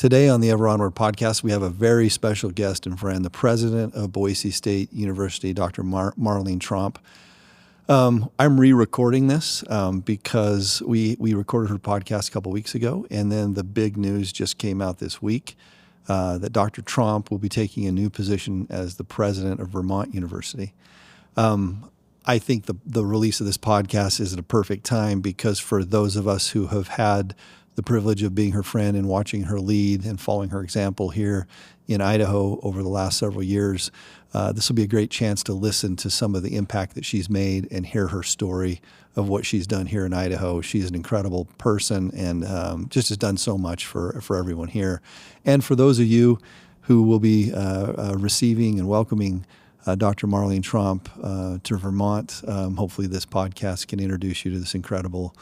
Today on the Ever Onward podcast, we have a very special guest and friend, the president of Boise State University, Dr. Marlene Tromp. I'm re-recording this because we recorded her podcast a couple weeks ago, and then the big news just came out this week that Dr. Tromp will be taking a new position as the president of Vermont University. I think the release of this podcast is at a perfect time because for those of us who have had the privilege of being her friend and watching her lead and following her example here in Idaho over the last several years, this will be a great chance to listen to some of the impact that she's made and hear her story of what she's done here in Idaho. She's an incredible person and just has done so much for everyone here. And for those of you who will be receiving and welcoming Dr. Marlene Tromp to Vermont, hopefully this podcast can introduce you to this incredible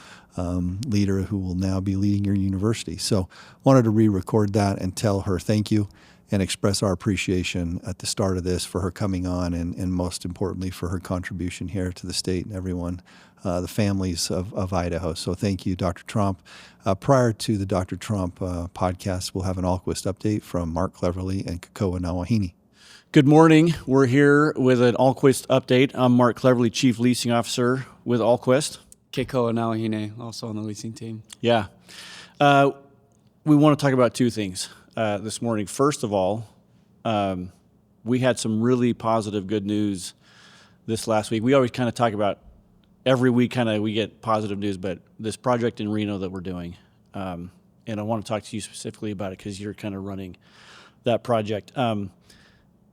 leader who will now be leading your university. So wanted to re-record that and tell her thank you and express our appreciation at the start of this for her coming on and most importantly for her contribution here to the state and everyone, the families of Idaho. So thank you, Dr. Tromp. Prior to the Dr. Tromp podcast, we'll have an Alquist update from Mark Cleverly and Kakoa Nawahine. Good morning. We're here with an Alquist update. I'm Mark Cleverly, Chief Leasing Officer with Alquist. Keikoa Nawahine, also on the leasing team. Yeah. We want to talk about two things this morning. First of all, we had some really positive good news this last week. We always kind of talk about every week we get positive news, but this project in Reno that we're doing, and I want to talk to you specifically about it because you're kind of running that project.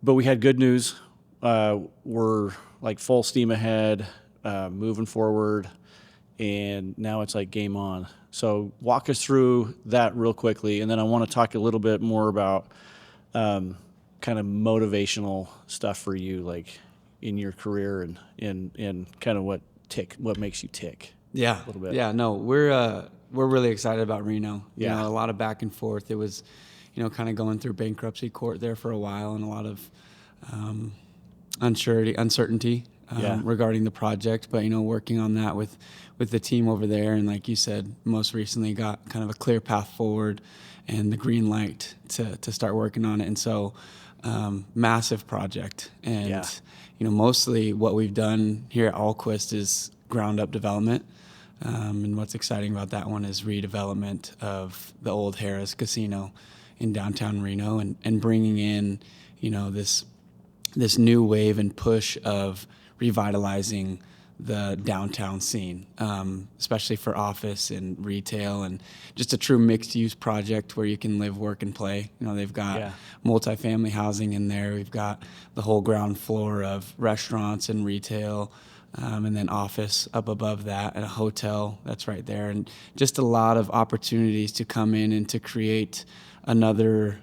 But we had good news. We're like full steam ahead, moving forward, and now it's like game on. So walk us through that real quickly, and then I want to talk a little bit more about kind of motivational stuff for you, like in your career and kind of what makes you tick. Yeah, a little bit. Yeah, no, we're really excited about Reno. Yeah, a lot of back and forth. It was, kind of going through bankruptcy court there for a while, and a lot of uncertainty regarding the project. But working on that with the team over there, and like you said, most recently got kind of a clear path forward and the green light to start working on it. And so, massive project, and mostly what we've done here at Alquist is ground up development. And what's exciting about that one is redevelopment of the old Harrah's Casino in downtown Reno, and bringing in, this new wave and push of revitalizing the downtown scene, especially for office and retail, and just a true mixed-use project where you can live, work, and play. They've got multifamily housing in there. We've got the whole ground floor of restaurants and retail, and then office up above that, and a hotel that's right there, and just a lot of opportunities to come in and to create another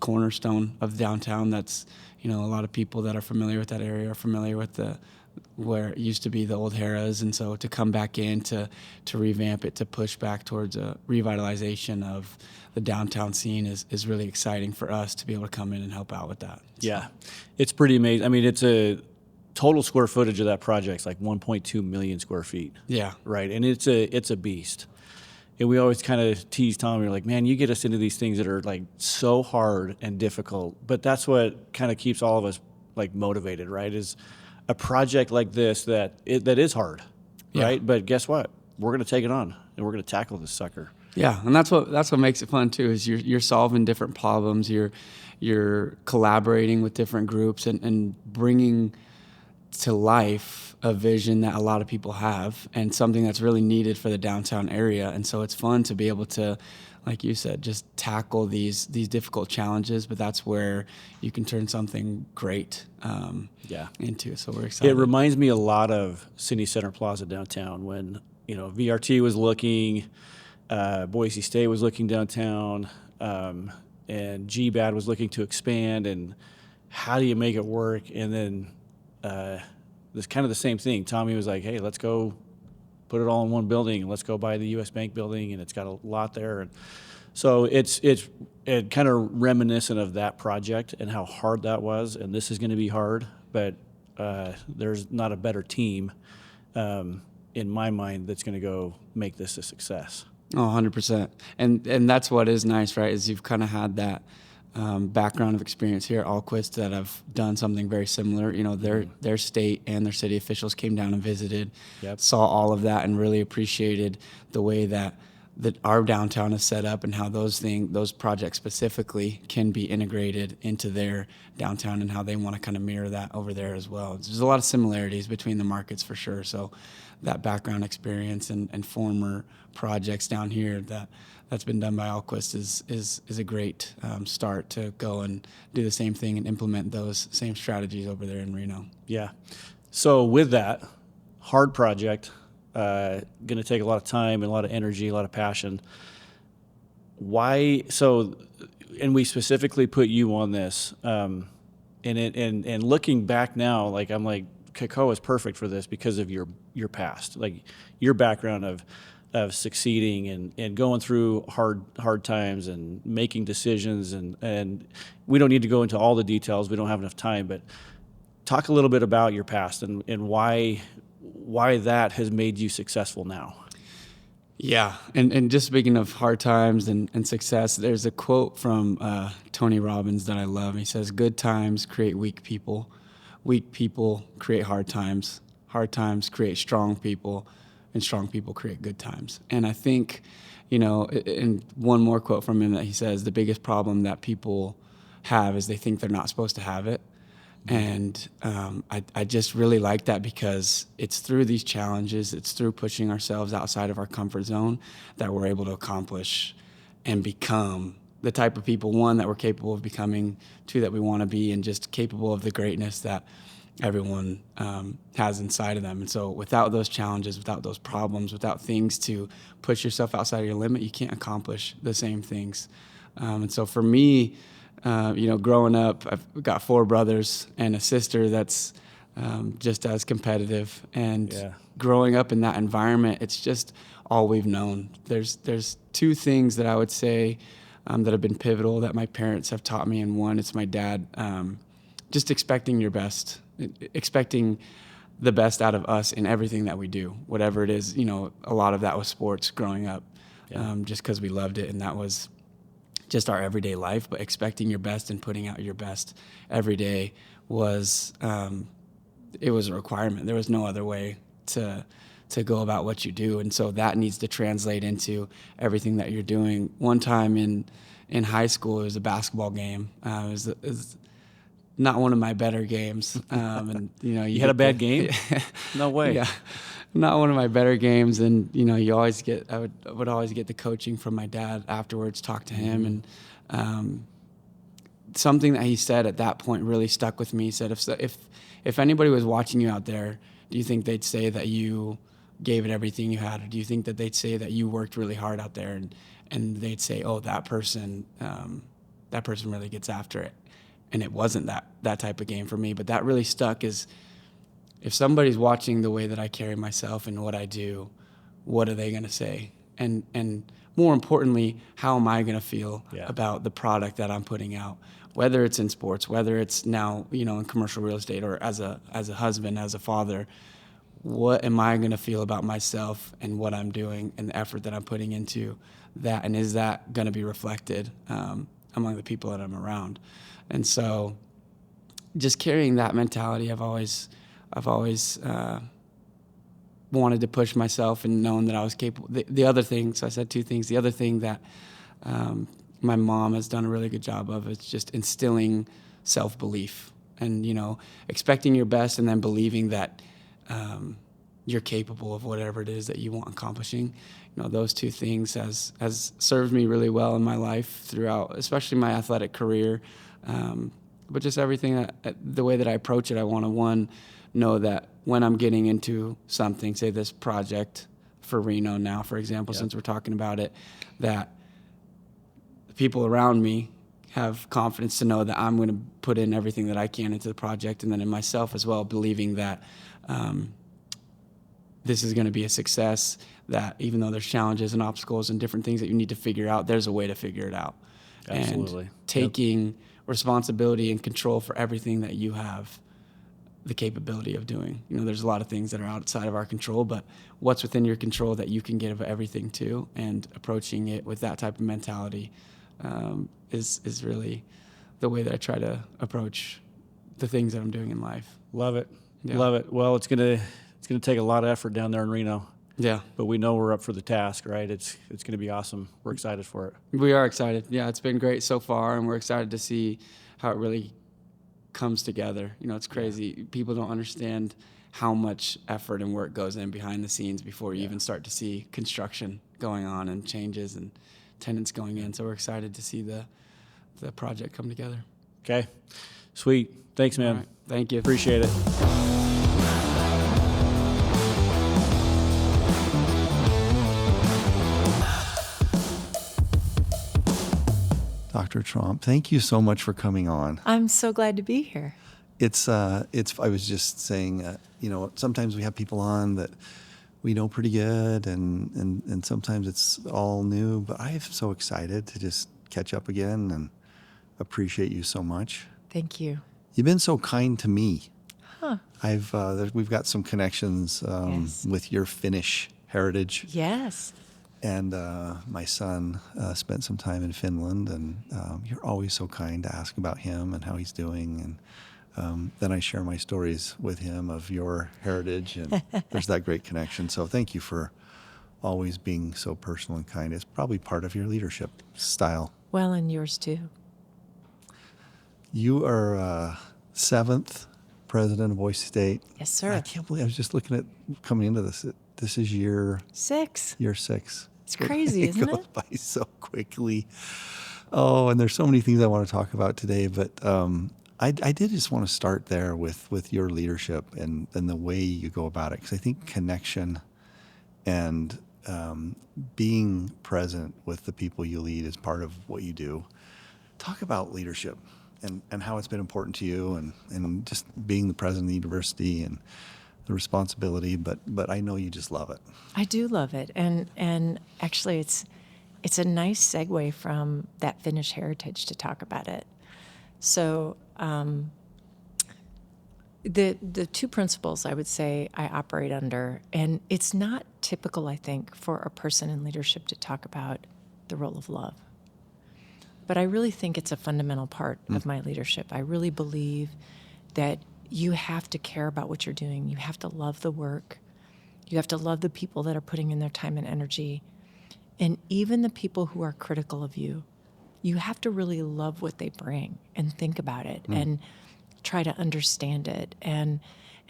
cornerstone of downtown. That's a lot of people that are familiar with that area are familiar with where it used to be the old Harrah's, and so to come back in to revamp it, to push back towards a revitalization of the downtown scene is really exciting for us to be able to come in and help out with that. Yeah, it's pretty amazing. I mean, it's a total square footage of that project's like 1.2 million square feet. Yeah, right, and it's a beast. And we always kind of tease Tom. We're like, man, you get us into these things that are like so hard and difficult. But that's what kind of keeps all of us like motivated, right? Is a project like this that is hard, right? But guess what? We're going to take it on and we're going to tackle this sucker. Yeah, and that's what makes it fun too. Is you're solving different problems. You're collaborating with different groups and bringing to life a vision that a lot of people have and something that's really needed for the downtown area. And so it's fun to be able to, like you said, just tackle these difficult challenges, but that's where you can turn something great into. So we're excited. It reminds me a lot of City Center Plaza downtown when, VRT was looking, Boise State was looking downtown, and GBAD was looking to expand, and how do you make it work? And then it's kind of the same thing. Tommy was like, hey, let's go put it all in one building. Let's go buy the U.S. Bank building, and it's got a lot there. And so it's kind of reminiscent of that project and how hard that was, and this is going to be hard, but there's not a better team in my mind that's going to go make this a success. Oh, 100%. And that's what is nice, right, is you've kind of had that background of experience here at Alquist that have done something very similar. You know, their state and their city officials came down and visited, saw all of that, and really appreciated the way that our downtown is set up and how those projects specifically can be integrated into their downtown and how they want to kind of mirror that over there as well. There's a lot of similarities between the markets for sure. So that background experience and former projects down here that's been done by Alquist is a great start to go and do the same thing and implement those same strategies over there in Reno. Yeah. So with that, hard project, going to take a lot of time and a lot of energy, a lot of passion. Why? So, and we specifically put you on this. And looking back now, like I'm like, Kakao is perfect for this because of your past, like your background of succeeding and going through hard times and making decisions. And we don't need to go into all the details. We don't have enough time, but talk a little bit about your past and why that has made you successful now. Yeah, and just speaking of hard times and success, there's a quote from Tony Robbins that I love. He says, "Good times create weak people create hard times create strong people, and strong people create good times." And I think, you know, and one more quote from him that he says, the biggest problem that people have is they think they're not supposed to have it. And I just really like that because it's through these challenges, it's through pushing ourselves outside of our comfort zone that we're able to accomplish and become the type of people, one, that we're capable of becoming, two, that we want to be, and just capable of the greatness that everyone has inside of them. And so without those challenges, without those problems, without things to push yourself outside of your limit, you can't accomplish the same things. And so for me, you know, growing up, I've got 4 brothers and a sister that's just as competitive. And growing up in that environment, it's just all we've known. There's 2 things that I would say that have been pivotal that my parents have taught me. And one, it's my dad, just expecting your best, expecting the best out of us in everything that we do, whatever it is. You know, a lot of that was sports growing up, just because we loved it, and that was just our everyday life. But expecting your best and putting out your best every day was it was a requirement. There was no other way to go about what you do, and so that needs to translate into everything that you're doing. One time in high school, it was a basketball game. It was not one of my better games, and you know, you had a bad game? No way. Yeah, not one of my better games. And you know, I would always get the coaching from my dad afterwards, talk to him, and something that he said at that point really stuck with me. He said, if anybody was watching you out there, do you think they'd say that you gave it everything you had, or do you think that they'd say that you worked really hard out there, and they'd say, oh, that person really gets after it? And it wasn't that type of game for me, but that really stuck. Is if somebody's watching the way that I carry myself and what I do, what are they going to say? And more importantly, how am I going to feel about the product that I'm putting out? Whether it's in sports, whether it's now, you know, in commercial real estate, or as a husband, as a father, what am I going to feel about myself and what I'm doing and the effort that I'm putting into that? And is that going to be reflected among the people that I'm around? And so just carrying that mentality, I've always wanted to push myself and knowing that I was capable. The other thing, so I said 2 things. The other thing that my mom has done a really good job of is just instilling self-belief and, you know, expecting your best and then believing that you're capable of whatever it is that you want accomplishing. You know, those 2 things has served me really well in my life throughout, especially my athletic career. But just everything, the way that I approach it, I want to, one, know that when I'm getting into something, say this project for Reno now, for example, since we're talking about it, that the people around me have confidence to know that I'm going to put in everything that I can into the project, and then in myself as well, believing that this is going to be a success, that even though there's challenges and obstacles and different things that you need to figure out, there's a way to figure it out. Absolutely. And taking responsibility and control for everything that you have the capability of doing. There's a lot of things that are outside of our control, but what's within your control that you can give everything to, and approaching it with that type of mentality is really the way that I try to approach the things that I'm doing in life. Love it. Yeah. Love it. Well, it's gonna take a lot of effort down there in Reno. Yeah. But we know we're up for the task, right? It's gonna be awesome. We're excited for it. We are excited. Yeah, it's been great so far, and we're excited to see how it really comes together. It's crazy. People don't understand how much effort and work goes in behind the scenes before you even start to see construction going on and changes and tenants going in. So we're excited to see the project come together. Okay. Sweet. Thanks, man. All right. Thank you. Appreciate it. Dr. Tromp, thank you so much for coming on. I'm so glad to be here. I was just saying, sometimes we have people on that we know pretty good, and sometimes it's all new, but I'm so excited to just catch up again and appreciate you so much. Thank you. You've been so kind to me. Huh. We've got some connections Yes. with your Finnish heritage. Yes. And my son spent some time in Finland, and you're always so kind to ask about him and how he's doing. And then I share my stories with him of your heritage, and there's that great connection. So thank you for always being so personal and kind. It's probably part of your leadership style. Well, and yours too. You are 7th president of Boise State. Yes, sir. I can't believe I was just looking at coming into this. This is year 6. 6. It's crazy, isn't goes it? by so quickly. Oh, and there's so many things I want to talk about today, but I did just want to start there with your leadership and the way you go about it, because I think connection and being present with the people you lead is part of what you do. Talk about leadership and how it's been important to you, and just being the president of the university and the responsibility, but I know you just love it. I do love it, and actually, it's a nice segue from that Finnish heritage to talk about it. So, the two principles I would say I operate under, and it's not typical, I think, for a person in leadership to talk about the role of love. But I really think it's a fundamental part of my leadership. I really believe that you have to care about what you're doing. You have to love the work. You have to love the people that are putting in their time and energy. And even the people who are critical of you, you have to really love what they bring and think about it and try to understand it. And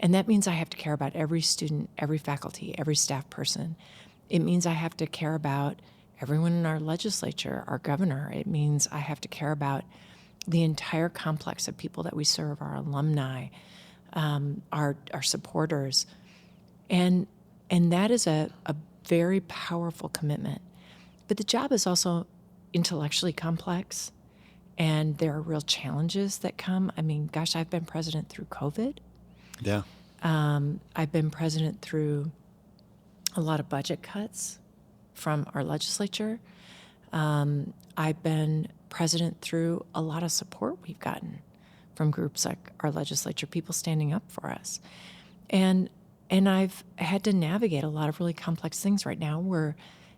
that means I have to care about every student, every faculty, every staff person. It means I have to care about everyone in our legislature, our governor. It means I have to care about the entire complex of people that we serve, our alumni, our supporters. And that is a very powerful commitment. But the job is also intellectually complex, and there are real challenges that come. I mean, gosh, I've been president through COVID. Yeah. I've been president through a lot of budget cuts from our legislature. I've been president through a lot of support we've gotten from groups like our legislature, people standing up for us. And I've had to navigate a lot of really complex things right now. We're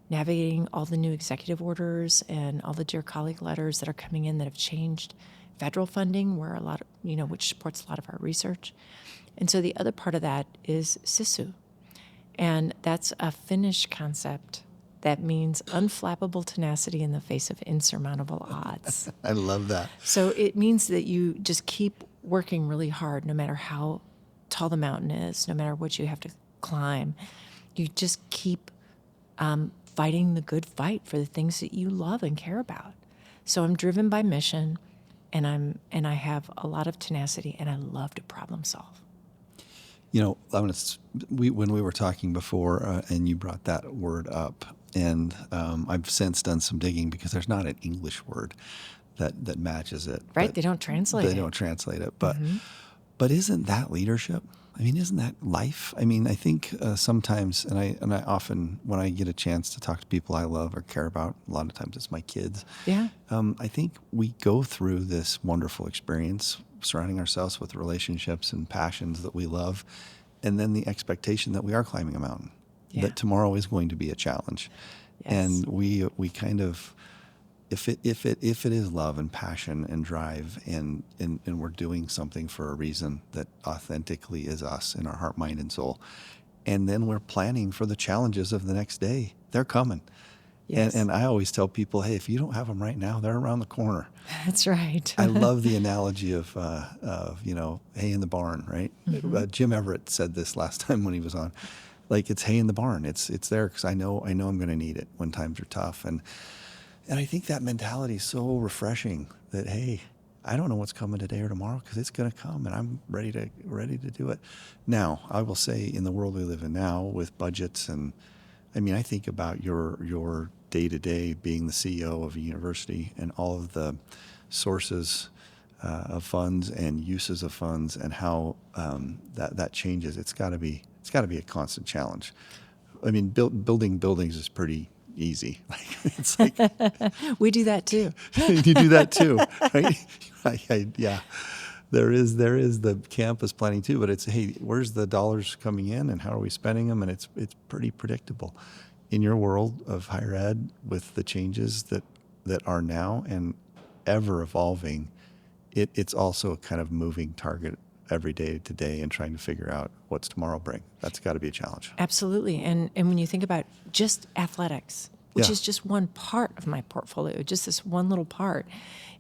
navigating all the new executive orders and all the Dear Colleague letters that are coming in that have changed federal funding, where a lot of, which supports a lot of our research. And so the other part of that is SISU. And that's a Finnish concept that means unflappable tenacity in the face of insurmountable odds. I love that. So it means that you just keep working really hard, no matter how tall the mountain is, no matter what you have to climb. You just keep fighting the good fight for the things that you love and care about. So I'm driven by mission, and I have a lot of tenacity, and I love to problem solve. When we were talking before, and you brought that word up, and I've since done some digging because there's not an English word that matches it. Right? They don't translate it. They don't translate it. But isn't that leadership? I mean, isn't that life? I mean, I think sometimes, and I often, when I get a chance to talk to people I love or care about, a lot of times it's my kids. Yeah. I think we go through this wonderful experience surrounding ourselves with relationships and passions that we love, and then the expectation that we are climbing a mountain, Yeah. that tomorrow is going to be a challenge. Yes. And we kind of, if it is love and passion and drive and we're doing something for a reason that authentically is us in our heart, mind, and soul, and then we're planning for the challenges of the next day, they're coming. Yes. And I always tell people, hey, if you don't have them right now, they're around the corner. That's right. I love the analogy of hay in the barn, right? Mm-hmm. Jim Everett said this last time when he was on, like, it's hay in the barn. It's there because I know I'm going to need it when times are tough. And I think that mentality is so refreshing that, hey, I don't know what's coming today or tomorrow because it's going to come, and I'm ready to do it. Now, I will say, in the world we live in now with budgets, and I mean, I think about your day-to-day being the CEO of a university and all of the sources of funds and uses of funds and how that changes. It's got to be a constant challenge. I mean, building buildings is pretty easy. It's like We do that too. you do that too, right? Yeah. There is the campus planning too, but it's, hey, where's the dollars coming in and how are we spending them? And it's pretty predictable. In your world of higher ed, with the changes that are now and ever evolving, it's also a kind of moving target every day to day and trying to figure out what's tomorrow bring. That's got to be a challenge. Absolutely. And when you think about just athletics, which Yeah. is just one part of my portfolio, just this one little part.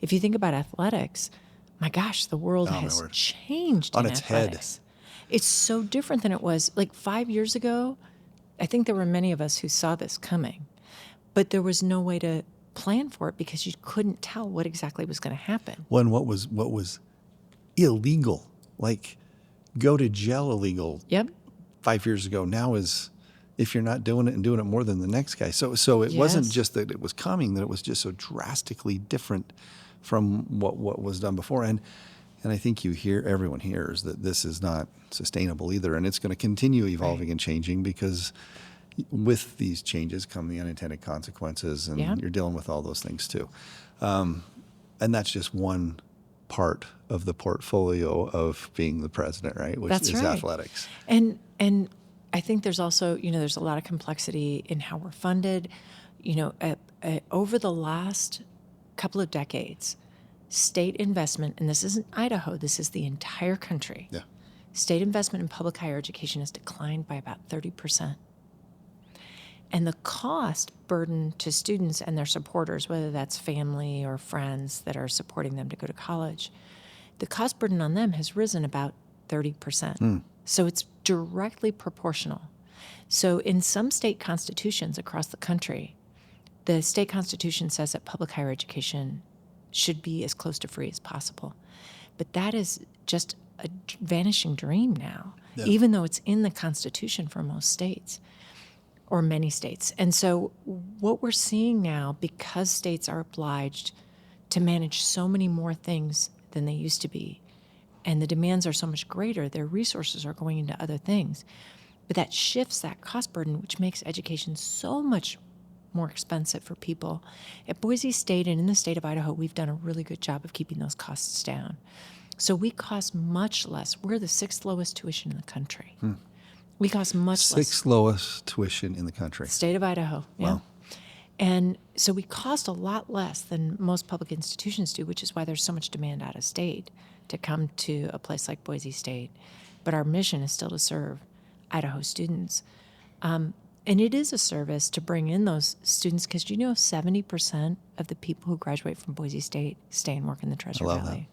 If you think about athletics, my gosh, the world Oh, my has word. changed On in its head. athletics. It's so different than it was like 5 years ago. I think there were many of us who saw this coming, but there was no way to plan for it because you couldn't tell what exactly was going to happen. When what was illegal, like go to jail illegal Yep. 5 years ago, now is, if you're not doing it and doing it more than the next guy. So it wasn't Yes. just that it was coming, that it was just so drastically different from what was done before. And I think everyone hears that this is not sustainable either. And it's going to continue evolving and changing because with these changes come the unintended consequences, and Yeah. you're dealing with all those things too. And that's just one part of the portfolio of being the president, right? Which That's is right. athletics. And I think there's also, there's a lot of complexity in how we're funded. Over the last couple of decades, state investment, and this isn't Idaho, this is the entire country. Yeah. State investment in public higher education has declined by about 30%. And the cost burden to students and their supporters, whether that's family or friends that are supporting them to go to college, the cost burden on them has risen about 30%. So it's directly proportional. So in some state constitutions across the country, the state constitution says that public higher education should be as close to free as possible. But that is just a vanishing dream now, Yeah. even though it's in the Constitution for most states or many states. And so what we're seeing now, because states are obliged to manage so many more things than they used to be, and the demands are so much greater, their resources are going into other things. But that shifts that cost burden, which makes education so much more expensive for people. At Boise State and in the state of Idaho, we've done a really good job of keeping those costs down. So we cost much less. We're the 6th lowest tuition in the country. We cost much less. 6th lowest tuition in the country. State of Idaho. Yeah. Wow. And so we cost a lot less than most public institutions do, which is why there's so much demand out of state to come to a place like Boise State. But our mission is still to serve Idaho students. And it is a service to bring in those students because 70% of the people who graduate from Boise State stay and work in the Treasure love Valley.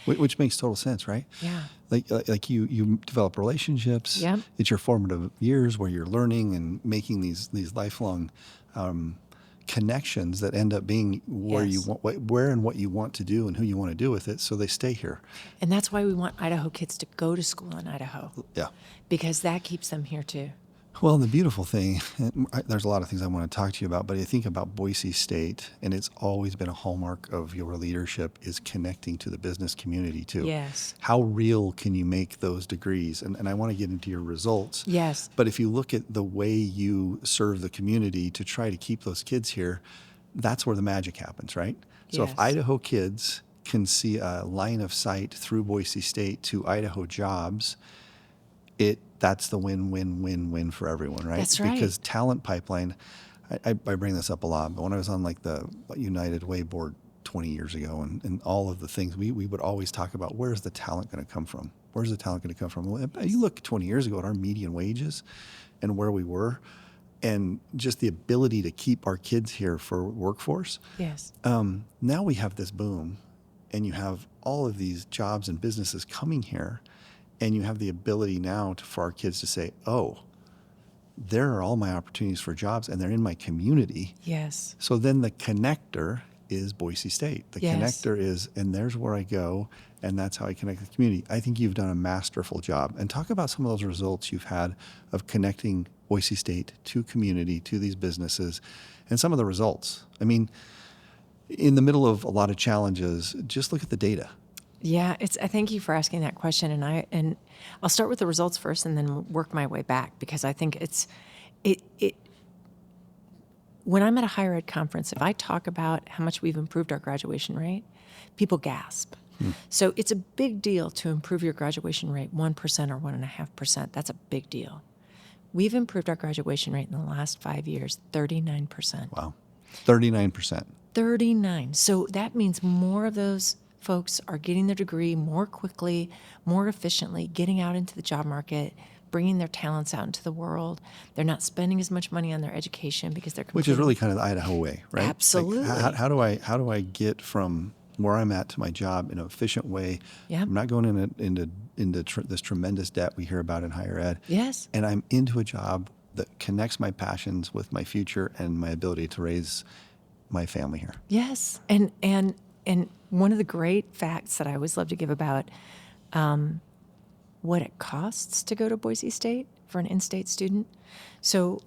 Which makes total sense, right? Yeah. Like you develop relationships. Yep. It's your formative years where you're learning and making these lifelong connections that end up being where Yes. you want, where and what you want to do and who you want to do with it. So they stay here. And that's why we want Idaho kids to go to school in Idaho, Yeah. because that keeps them here too. Well, the beautiful thing, there's a lot of things I want to talk to you about, but I think about Boise State, and it's always been a hallmark of your leadership, is connecting to the business community too. Yes. How real can you make those degrees? And I want to get into your results. Yes. But if you look at the way you serve the community to try to keep those kids here, that's where the magic happens, right? So Yes. if Idaho kids can see a line of sight through Boise State to Idaho jobs, that's the win for everyone, right? That's right. Because talent pipeline, I bring this up a lot, but when I was on like the United Way board 20 years ago and all of the things, we would always talk about where's the talent going to come from? Where's the talent going to come from? Well, you look 20 years ago at our median wages and where we were, and just the ability to keep our kids here for workforce. Yes. Now we have this boom, and you have all of these jobs and businesses coming here, and you have the ability now for our kids to say, oh, there are all my opportunities for jobs, and they're in my community. Yes. So then the connector is Boise State. The Yes. connector is, and there's where I go, and that's how I connect the community. I think you've done a masterful job. And talk about some of those results you've had of connecting Boise State to community, to these businesses, and some of the results. I mean, in the middle of a lot of challenges, just look at the data. Yeah, I thank you for asking that question, and I'll start with the results first, and then work my way back, because I think it. When I'm at a higher ed conference, if I talk about how much we've improved our graduation rate, people gasp. So it's a big deal to improve your graduation rate 1% or 1.5%. That's a big deal. We've improved our graduation rate in the last 5 years 39%. Wow, 39%. 39. So that means more of those folks are getting their degree more quickly, more efficiently, getting out into the job market, bringing their talents out into the world. They're not spending as much money on their education because they're Which is really kind of the Idaho way, right? Absolutely. Like, how do I get from where I'm at to my job in an efficient way? Yeah. I'm not going into this tremendous debt we hear about in higher ed. Yes. And I'm into a job that connects my passions with my future and my ability to raise my family here. Yes. And one of the great facts that I always love to give about what it costs to go to Boise State for an in-state student. So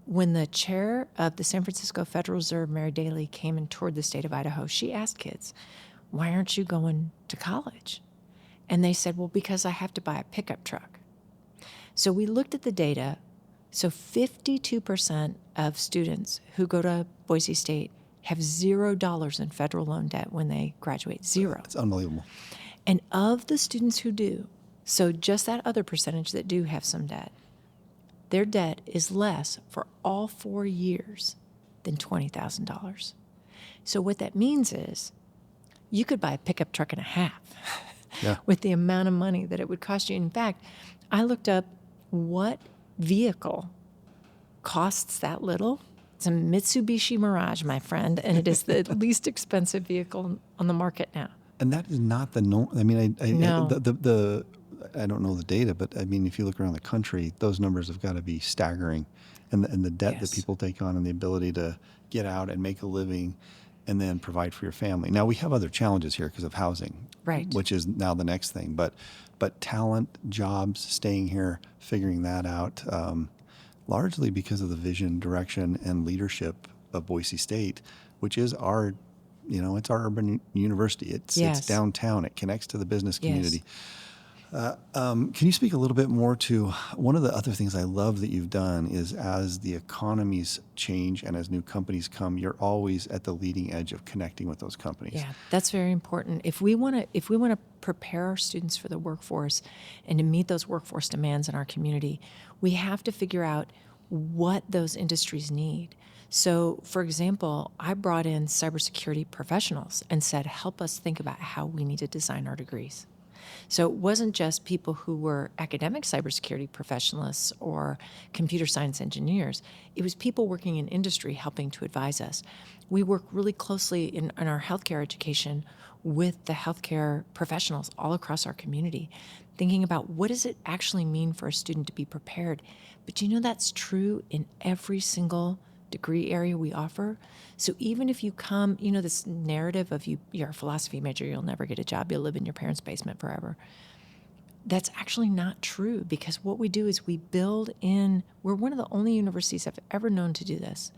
when the chair of the San Francisco Federal Reserve, Mary Daly, came and toured the state of Idaho, she asked kids, why aren't you going to college? And they said, well, because I have to buy a pickup truck. So we looked at the data. So 52% of students who go to Boise State have $0 in federal loan debt when they graduate. Zero. It's unbelievable. And of the students who do, so just that other percentage that do have some debt, their debt is less for all 4 years than $20,000. So what that means is you could buy a pickup truck and a half with the amount of money that it would cost you. In fact, I looked up what vehicle costs that little. It's a Mitsubishi Mirage, my friend, and it is the least expensive vehicle on the market now. And that is not the norm. I mean, No. I don't know the data, but I mean, if you look around the country, those numbers have got to be staggering. And the debt that people take on and the ability to get out and make a living and then provide for your family. Now, we have other challenges here because of housing, Right. which is now the next thing. But talent, jobs, staying here, figuring that out, largely because of the vision, direction, and leadership of Boise State, which is our, it's our urban university. It's downtown. It connects to the business community. Can you speak a little bit more to one of the other things I love that you've done is as the economies change and as new companies come, you're always at the leading edge of connecting with those companies. Yeah, that's very important. If we want to prepare our students for the workforce and to meet those workforce demands in our community, we have to figure out what those industries need. So, for example, I brought in cybersecurity professionals and said, help us think about how we need to design our degrees. So it wasn't just people who were academic cybersecurity professionals or computer science engineers. It was people working in industry helping to advise us. We work really closely in our healthcare education with the healthcare professionals all across our community, thinking about what does it actually mean for a student to be prepared. But that's true in every single degree area we offer. So even if you come, this narrative of you're a philosophy major, you'll never get a job, you'll live in your parents' basement forever. that's actually not true, because what we do is we build in, we're one of the only universities I've ever known to do this.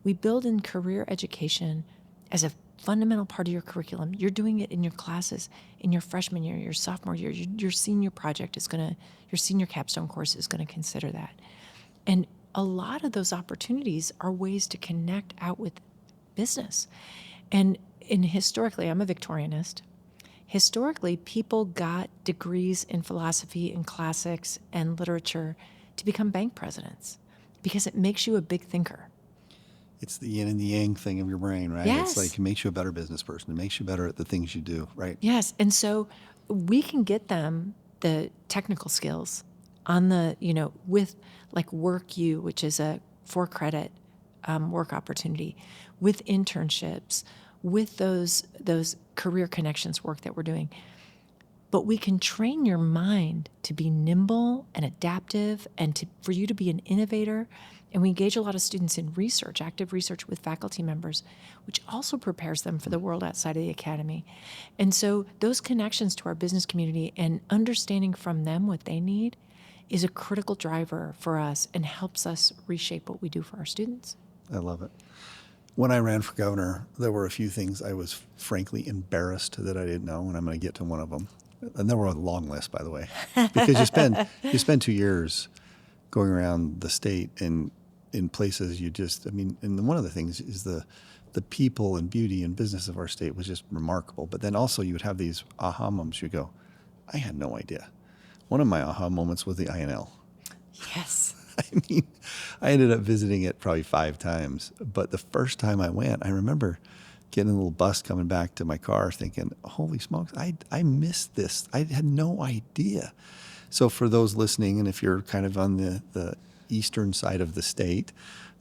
We build in career education as a fundamental part of your curriculum. You're doing it in your classes in your freshman year, your sophomore year. Your senior project is your senior capstone course is going to consider that. And a lot of those opportunities are ways to connect out with business. And historically, I'm a Victorianist. Historically, people got degrees in philosophy and classics and literature to become bank presidents because it makes you a big thinker. It's the yin and the yang thing of your brain, right? Yes. It's like it makes you a better business person. It makes you better at the things you do, right? Yes. And so we can get them the technical skills on the, with like WorkU, which is a 4-credit work opportunity, with internships, with those career connections work that we're doing. But we can train your mind to be nimble and adaptive and for you to be an innovator. And we engage a lot of students in research, active research with faculty members, which also prepares them for the world outside of the academy. And so those connections to our business community and understanding from them what they need is a critical driver for us and helps us reshape what we do for our students. I love it. When I ran for governor, there were a few things I was frankly embarrassed that I didn't know, and I'm going to get to one of them. And they were on a long list, by the way, because you spend 2 years going around the state and in places and one of the things is the people and beauty and business of our state was just remarkable. But then also you would have these aha moments. You go, I had no idea. One of my aha moments was the INL. Yes. I ended up visiting it probably 5 times, but the first time I went, I remember getting a little bus coming back to my car thinking, holy smokes, I missed this. I had no idea. So for those listening, and if you're kind of on the eastern side of the state,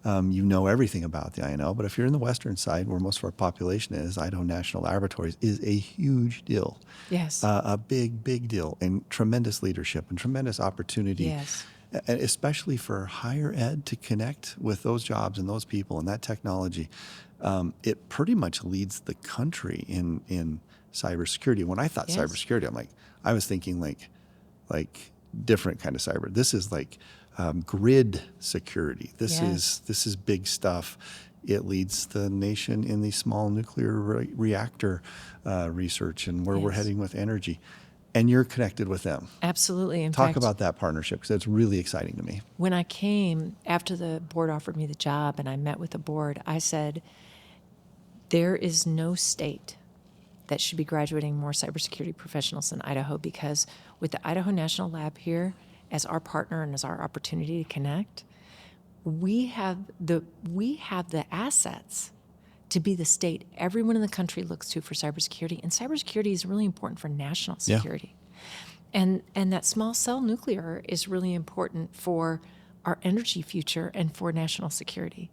you know everything about the INL. But if you're in the western side, where most of our population is, Idaho National Laboratories is a huge deal. Yes. A big, big deal, and tremendous leadership and tremendous opportunity. Yes. And especially for higher ed to connect with those jobs and those people and that technology. It pretty much leads the country in cybersecurity. When I thought Yes. cybersecurity, I was thinking like different kind of cyber. This is like grid security. This is big stuff. It leads the nation in the small nuclear reactor research and where we're Yes. heading with energy. And you're connected with them. Absolutely. In Talk fact, about that partnership, because it's really exciting to me. when I came, after the board offered me the job and I met with the board, I said, there is no state that should be graduating more cybersecurity professionals than Idaho, because with the Idaho National Lab here as our partner and as our opportunity to connect, we have the assets to be the state everyone in the country looks to for cybersecurity. And cybersecurity is really important for national security. And that small cell nuclear is really important for our energy future and for national security.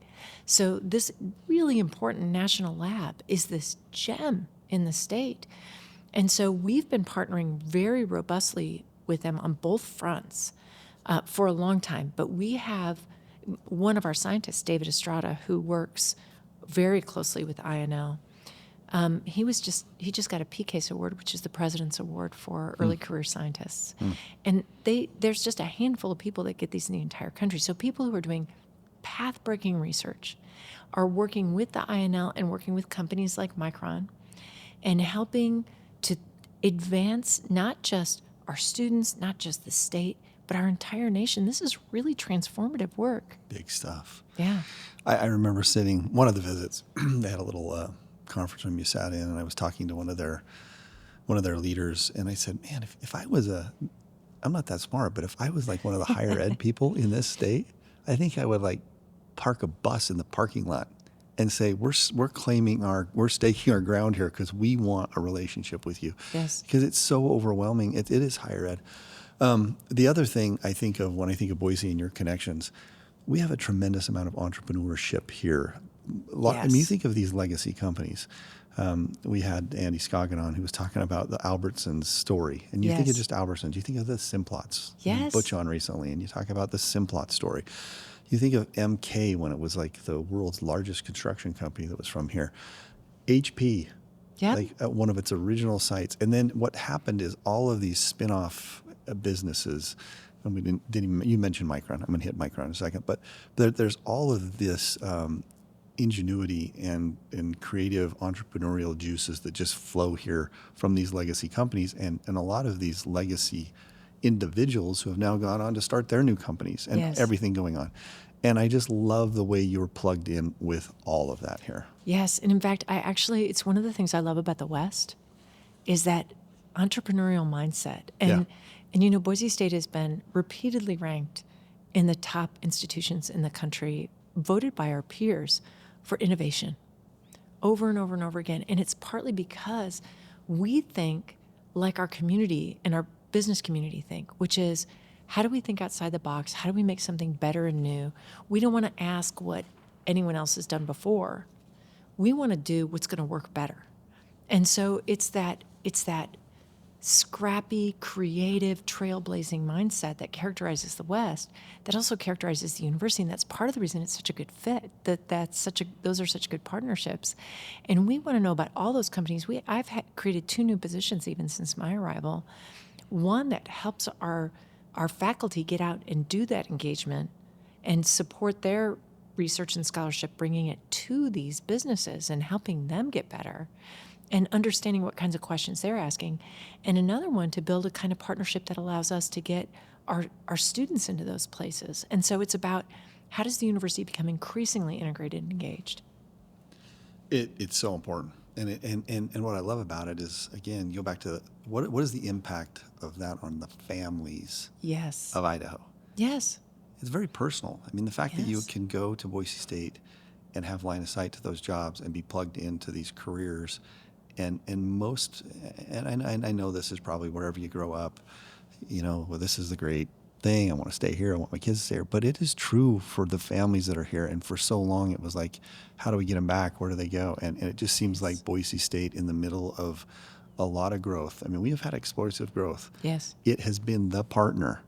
So this really important national lab is this gem in the state. And so we've been partnering very robustly with them on both fronts for a long time. But we have one of our scientists, David Estrada, who works very closely with INL. He just got a PCASE award, which is the President's Award for Early Career Scientists. And there's just a handful of people that get these in the entire country. So people who are doing path-breaking research are working with the INL and working with companies like Micron and helping to advance not just our students, not just the state, but our entire nation. This is really transformative work. Big stuff. Yeah. I remember sitting, one of the visits, they had a little conference room you sat in, and I was talking to one of their leaders, and I said, man, if I was I'm not that smart, but if I was like one of the higher ed people in this state, I think I would like park a bus in the parking lot and say, we're staking our ground here because we want a relationship with you. Yes. Because it's so overwhelming. It is higher ed. The other thing I think of when I think of Boise and your connections, we have a tremendous amount of entrepreneurship here. I mean, you think of these legacy companies. We had Andy Scoggin on, who was talking about the Albertsons story. And you think of just Albertsons. You think of the Simplots. Yes. Butch on recently, and you talk about the Simplot story. You think of MK when it was like the world's largest construction company that was from here. HP, Yep. like at one of its original sites. And then what happened is all of these spin-off businesses. And we didn't even, you mentioned Micron. I'm going to hit Micron in a second, but there's all of this ingenuity and creative entrepreneurial juices that just flow here from these legacy companies, and a lot of these legacy individuals who have now gone on to start their new companies and Yes. everything going on. And I just love the way you're plugged in with all of that here. Yes, and in fact, it's one of the things I love about the West is that entrepreneurial mindset. And Boise State has been repeatedly ranked in the top institutions in the country, voted by our peers for innovation over and over and over again. And it's partly because we think like our community and our business community think, which is, how do we think outside the box? How do we make something better and new? We don't want to ask what anyone else has done before. We want to do what's going to work better. And so it's that scrappy, creative, trailblazing mindset that characterizes the West, that also characterizes the university, and that's part of the reason it's such a good fit. Those are such good partnerships, and we want to know about all those companies. I've created 2 new positions even since my arrival. One that helps our faculty get out and do that engagement and support their research and scholarship, bringing it to these businesses and helping them get better and understanding what kinds of questions they're asking. And another one to build a kind of partnership that allows us to get our students into those places. And so it's about, how does the university become increasingly integrated and engaged? It's so important. And what I love about it is, again, you go back to what is the impact of that on the families Yes. of Idaho? Yes. It's very personal. I mean, the fact that you Yes. can go to Boise State and have line of sight to those jobs and be plugged into these careers, and I know this is probably wherever you grow up, well, this is the great thing. I want to stay here. I want my kids to stay here. But it is true for the families that are here. And for so long, it was like, how do we get them back? Where do they go? And it just seems like Boise State, in the middle of a lot of growth. I mean, we have had explosive growth. Yes. It has been the partner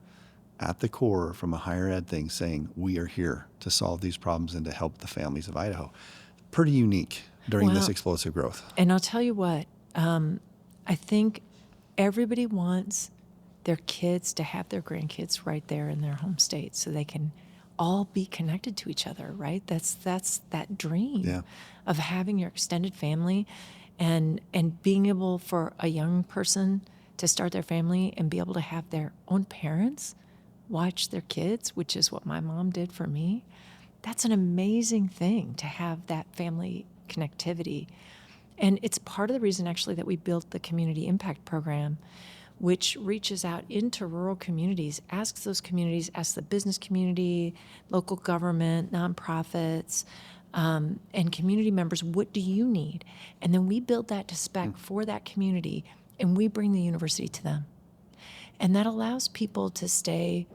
at the core from a higher ed thing saying, we are here to solve these problems and to help the families of Idaho. Pretty unique during this Well, explosive growth. And I'll tell you what, I think everybody wants their kids to have their grandkids right there in their home state so they can all be connected to each other, right? That's that dream of having your extended family and being able for a young person to start their family and be able to have their own parents watch their kids, which is what my mom did for me. That's an amazing thing to have that family connectivity. And it's part of the reason actually that we built the Community Impact Program, which reaches out into rural communities, asks the business community, local government, nonprofits, and community members, what do you need? And then we build that to spec for that community, and we bring the university to them. And that allows people to stay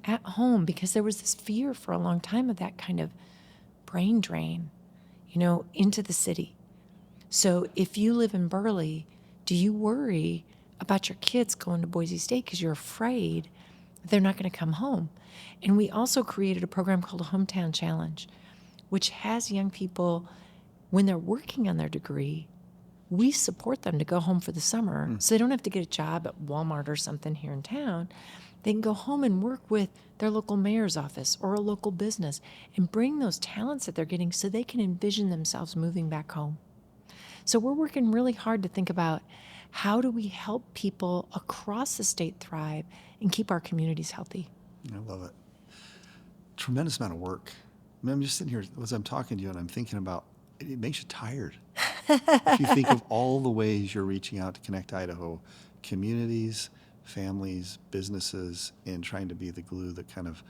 at home, because there was this fear for a long time of that kind of brain drain, into the city. So if you live in Burley, do you worry about your kids going to Boise State because you're afraid they're not going to come home? And we also created a program called a Hometown Challenge, which has young people, when they're working on their degree, we support them to go home for the summer so they don't have to get a job at Walmart or something here in town. They can go home and work with their local mayor's office or a local business and bring those talents that they're getting so they can envision themselves moving back home. So we're working really hard to think about, how do we help people across the state thrive and keep our communities healthy? I love it. Tremendous amount of work. I mean, I'm just sitting here as I'm talking to you, and I'm thinking about, it makes you tired. If you think of all the ways you're reaching out to connect Idaho communities, families, businesses, and trying to be the glue that kind of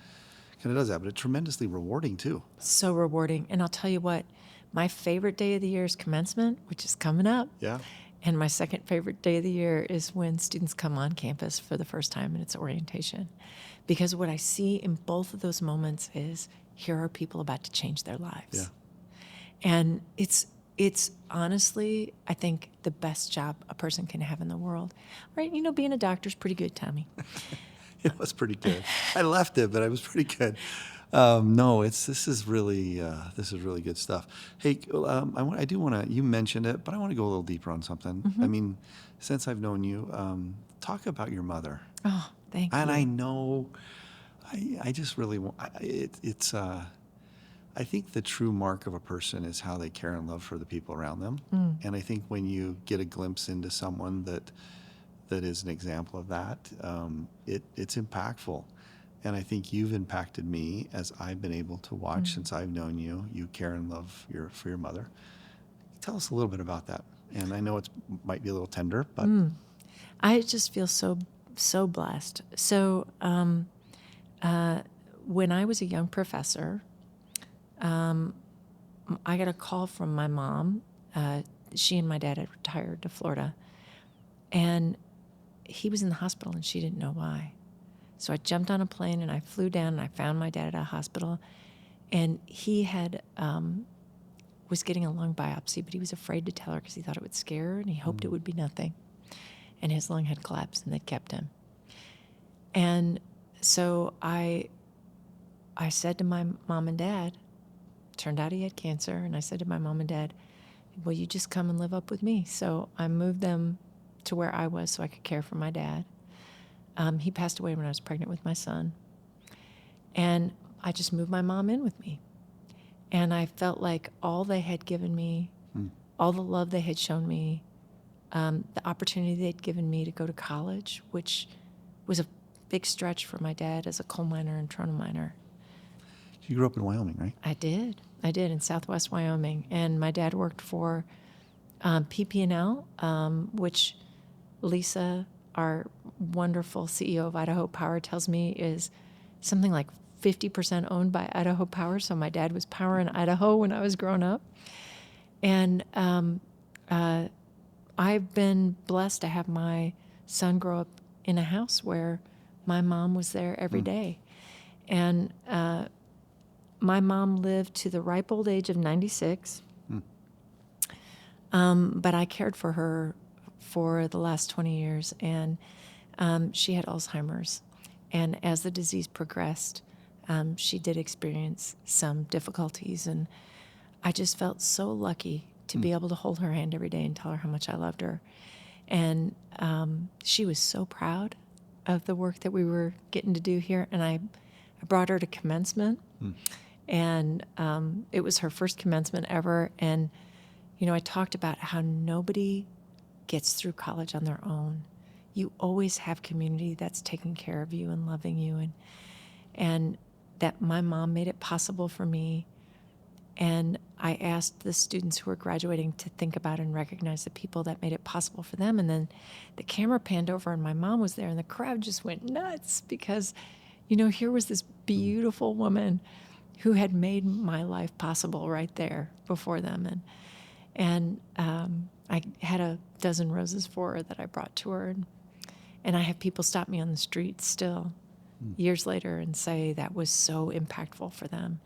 does that. But it's tremendously rewarding too. So rewarding. And I'll tell you what, my favorite day of the year is commencement, which is coming up. Yeah. And my second favorite day of the year is when students come on campus for the first time and it's orientation. Because what I see in both of those moments is, here are people about to change their lives. Yeah. And it's honestly, I think, the best job a person can have in the world. Right? Being a doctor's pretty good, Tommy. It was pretty good. I left it, but it was pretty good. This is really good stuff. Hey, I do want to, you mentioned it, but I want to go a little deeper on something. I mean, since I've known you, talk about your mother. Oh, thank you. And I know, I just really want, I think the true mark of a person is how they care and love for the people around them. And I think when you get a glimpse into someone that is an example of that, it's impactful. And I think you've impacted me as I've been able to watch since I've known you. You care and love for your mother. Tell us a little bit about that. And I know it might be a little tender, but I just feel so blessed. So when I was a young professor, I got a call from my mom. She and my dad had retired to Florida, and he was in the hospital, and she didn't know why. So I jumped on a plane and I flew down, and I found my dad at a hospital, and he had was getting a lung biopsy, but he was afraid to tell her because he thought it would scare her, and he hoped it would be nothing. And his lung had collapsed, and they kept him. And so I said to my mom and dad, turned out he had cancer, and I said to my mom and dad, will you just come and live up with me? So I moved them to where I was so I could care for my dad. He passed away when I was pregnant with my son. And I just moved my mom in with me. And I felt like all they had given me, all the love they had shown me, the opportunity they'd given me to go to college, which was a big stretch for my dad as a coal miner and trona miner. you grew up in Wyoming, right? I did in Southwest Wyoming. And my dad worked for PP&L, which Lisa, our wonderful CEO of Idaho Power, tells me is something like 50% owned by Idaho Power. So my dad was power in Idaho when I was growing up. And I've been blessed to have my son grow up in a house where my mom was there every day. And my mom lived to the ripe old age of 96. But I cared for her for the last 20 years, and she had Alzheimer's. And as the disease progressed, she did experience some difficulties, and I just felt so lucky to be able to hold her hand every day and tell her how much I loved her. And she was so proud of the work that we were getting to do here, and I brought her to commencement, and it was her first commencement ever. And you know, I talked about how nobody gets through college on their own. You always have community that's taking care of you and loving you, and that my mom made it possible for me. And I asked the students who were graduating to think about and recognize the people that made it possible for them. And then the camera panned over, and my mom was there, and the crowd just went nuts because, you know, here was this beautiful woman who had made my life possible right there before them. And I had a dozen roses for her that I brought to her. And I have people stop me on the street still years later and say that was so impactful for them.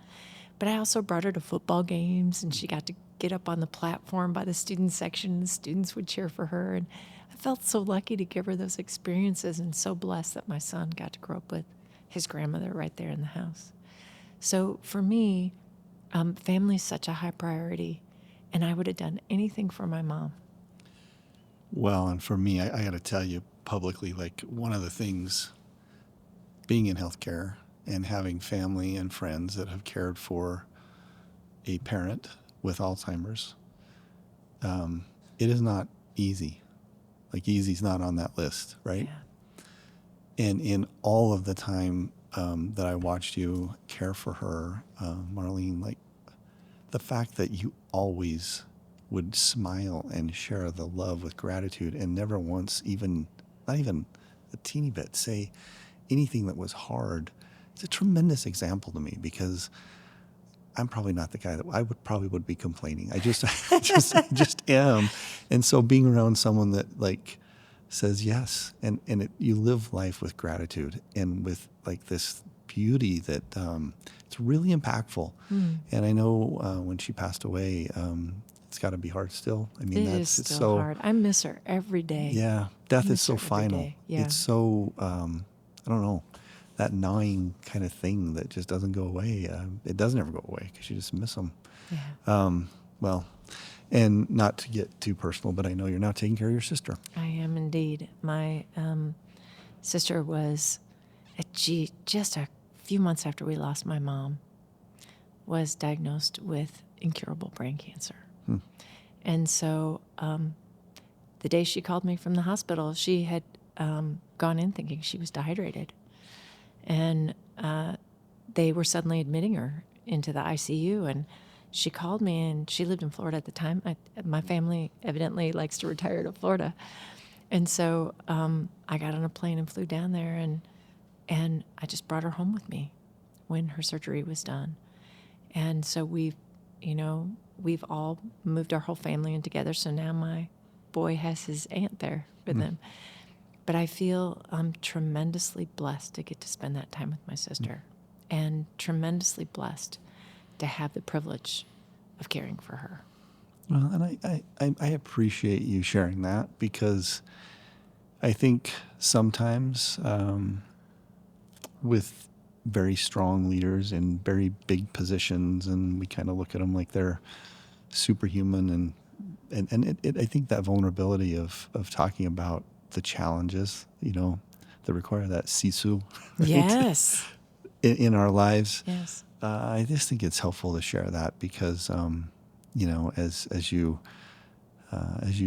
But I also brought her to football games, and she got to get up on the platform by the student section, and the students would cheer for her. And I felt so lucky to give her those experiences, and so blessed that my son got to grow up with his grandmother right there in the house. So for me, family is such a high priority, and I would have done anything for my mom. Well, and for me, I got to tell you publicly, like, one of the things, being in healthcare and having family and friends that have cared for a parent with Alzheimer's, it is not easy. Like, easy's not on that list, right? Yeah. And in all of the time that I watched you care for her, Marlene, like, the fact that you always would smile and share the love with gratitude and never once not even a teeny bit, say anything that was hard, it's a tremendous example to me, because I'm probably not the guy that I would be complaining. I just am. And so being around someone that, like, says yes, and you live life with gratitude and with, like, this beauty that it's really impactful. And I know when she passed away, it's got to be hard still. I mean, It's still hard. I miss her every day. Yeah, death is miss so her every final. day. Yeah. It's so I don't know, that gnawing kind of thing that just doesn't go away. It doesn't ever go away because you just miss them. Yeah. Well, and not to get too personal, but I know you're now taking care of your sister. I am indeed. My sister was, just a few months after we lost my mom, was diagnosed with incurable brain cancer. And so the day she called me from the hospital, she had gone in thinking she was dehydrated. And they were suddenly admitting her into the ICU. And she called me, and she lived in Florida at the time. My family evidently likes to retire to Florida. And so I got on a plane and flew down there, and I just brought her home with me when her surgery was done. And so we've all moved our whole family in together. So now my boy has his aunt there with him. But I feel I'm tremendously blessed to get to spend that time with my sister, and tremendously blessed to have the privilege of caring for her. Well, and I appreciate you sharing that, because I think sometimes with very strong leaders in very big positions, and we kind of look at them like they're superhuman, and I think that vulnerability of talking about the challenges, that require that sisu, right? Yes. in our lives. Yes. I just think it's helpful to share that, because as you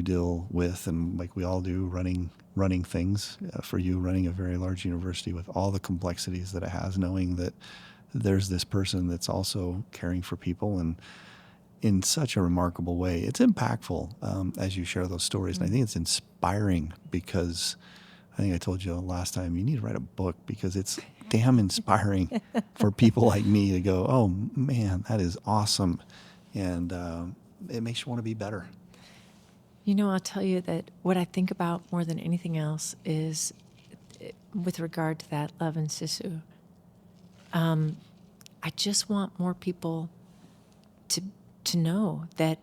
deal with, and like we all do, running things, for you running a very large university with all the complexities that it has, knowing that there's this person that's also caring for people, and in such a remarkable way. It's impactful as you share those stories. And I think it's inspiring, because I think I told you last time, you need to write a book, because it's damn inspiring for people like me to go, oh man, that is awesome. And it makes you want to be better. I'll tell you that what I think about more than anything else is, with regard to that love and sisu, I just want more people to know that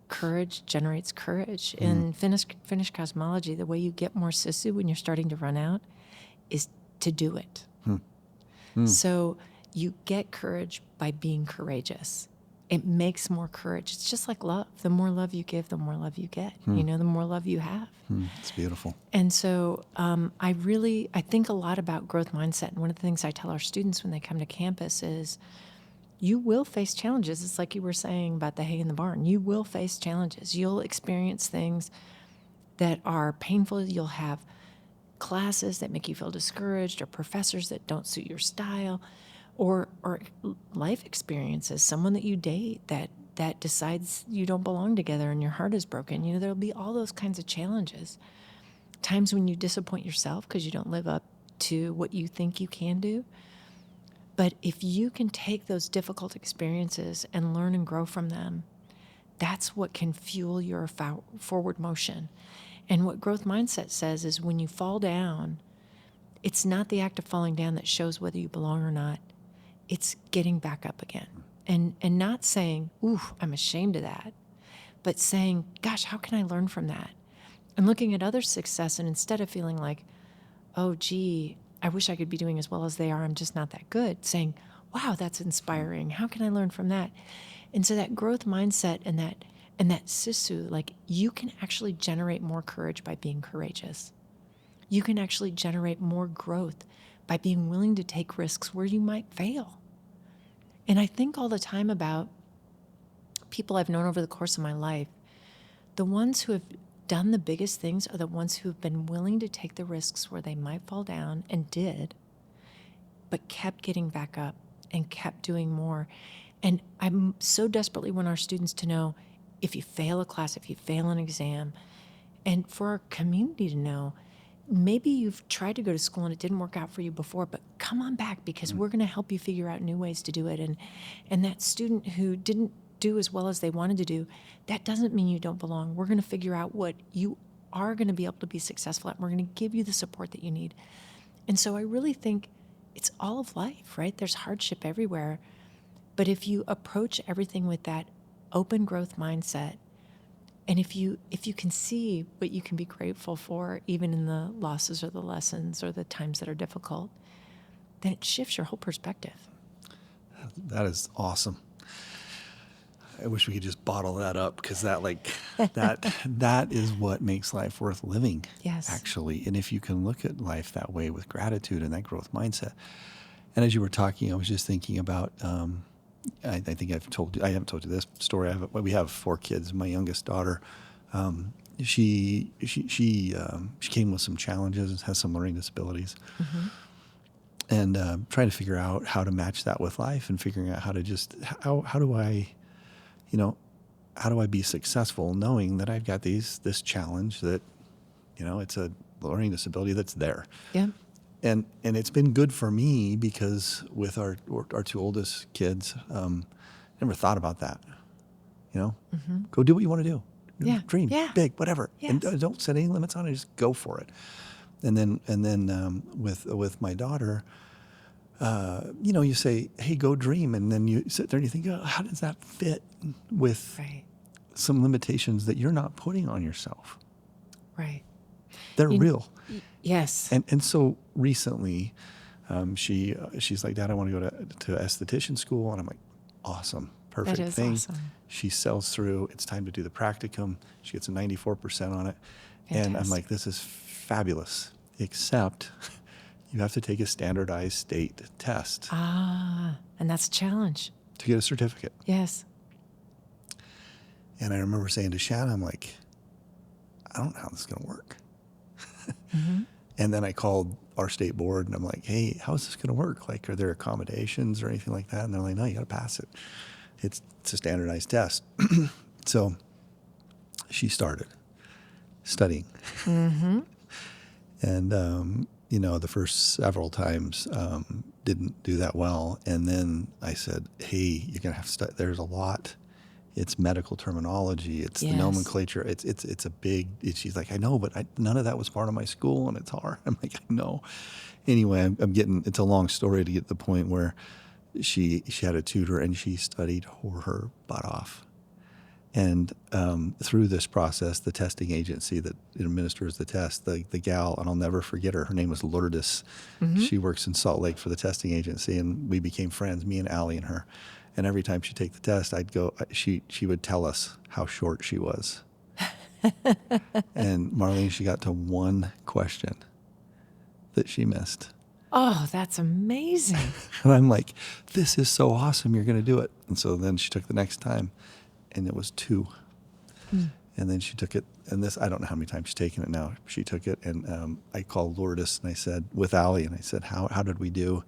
courage generates courage. In Finnish cosmology, the way you get more sisu when you're starting to run out is to do it. So you get courage by being courageous. It makes more courage. It's just like love. The more love you give, the more love you get. The more love you have. It's beautiful. And so I think a lot about growth mindset. And one of the things I tell our students when they come to campus is, you will face challenges. It's like you were saying about the hay in the barn. You will face challenges. You'll experience things that are painful. You'll have classes that make you feel discouraged, or professors that don't suit your style, or life experiences, someone that you date that decides you don't belong together and your heart is broken. There'll be all those kinds of challenges. Times when you disappoint yourself because you don't live up to what you think you can do. But if you can take those difficult experiences and learn and grow from them, that's what can fuel your forward motion. And what growth mindset says is, when you fall down, it's not the act of falling down that shows whether you belong or not. It's getting back up again. And not saying, ooh, I'm ashamed of that, but saying, gosh, how can I learn from that? And looking at others' success, and instead of feeling like, oh, gee, I wish I could be doing as well as they are, I'm just not that good, saying, wow, that's inspiring. How can I learn from that? And so that growth mindset and that sisu, like, you can actually generate more courage by being courageous. You can actually generate more growth by being willing to take risks where you might fail. And I think all the time about people I've known over the course of my life. The ones who have done the biggest things are the ones who have been willing to take the risks where they might fall down, and did, but kept getting back up and kept doing more. And I so desperately want our students to know, if you fail a class, if you fail an exam, and for our community to know, maybe you've tried to go to school and it didn't work out for you before, but come on back, because we're going to help you figure out new ways to do it. And that student who didn't do as well as they wanted to do, that doesn't mean you don't belong. We're going to figure out what you are going to be able to be successful at. We're going to give you the support that you need. And so I really think it's all of life, right? There's hardship everywhere. But if you approach everything with that open growth mindset, and if you can see what you can be grateful for, even in the losses or the lessons or the times that are difficult, then it shifts your whole perspective. That is awesome. I wish we could just bottle that up, because that is what makes life worth living. Yes. Actually. And if you can look at life that way with gratitude and that growth mindset. And as you were talking, I was just thinking about, I think I haven't told you this story. We have 4 kids. My youngest daughter, she came with some challenges, has some learning disabilities. Mm-hmm. And trying to figure out how to match that with life, and figuring out how to how do I be successful knowing that I've got this challenge that, it's a learning disability that's there. Yeah. And it's been good for me, because with our 2 oldest kids, never thought about that. Mm-hmm. Go do what you want to do. Yeah. Dream big, whatever. Yes. And don't set any limits on it. Just go for it. And then with my daughter, you say, hey, go dream. And then you sit there and you think, oh, how does that fit with Right. some limitations that you're not putting on yourself? Right. They're real. Yes. And so recently, she's like, Dad, I want to go to esthetician school. And I'm like, awesome. Perfect That is thing. awesome. She sells through. It's time to do the practicum. She gets a 94% on it. And I'm Fantastic. like, this is fabulous, except you have to take a standardized state test And that's a challenge. to get a certificate. Yes. And I remember saying to Shanna, I'm like, I don't know how this is going to work. Mm-hmm. And then I called our state board and I'm like, hey, how is this going to work? Like, are there accommodations or anything like that? And they're like, no, you got to pass it. It's a standardized test. So she started studying. Mm-hmm. And, the first several times didn't do that well. And then I said, hey, you're going to have to study. There's a lot. It's medical terminology. It's the Yes. nomenclature. It's a big, she's like, I know, but none of that was part of my school, and it's hard. I'm like, I know. Anyway, it's a long story to get to the point where she had a tutor and she studied her butt off. And through this process, the testing agency that administers the test, the gal, and I'll never forget her name was Lourdes. Mm-hmm. She works in Salt Lake for the testing agency, and we became friends, me and Allie and her. And every time she'd take the test, she would tell us how short she was. And Marlene, she got to one question that she missed. Oh, that's amazing. And I'm like, this is so awesome. You're going to do it. And so then she took the next time, and it was 2. And then she took it, and I don't know how many times she's taken it now. She took it, and I called Lourdes, and I said, with Allie, and I said, how did we do?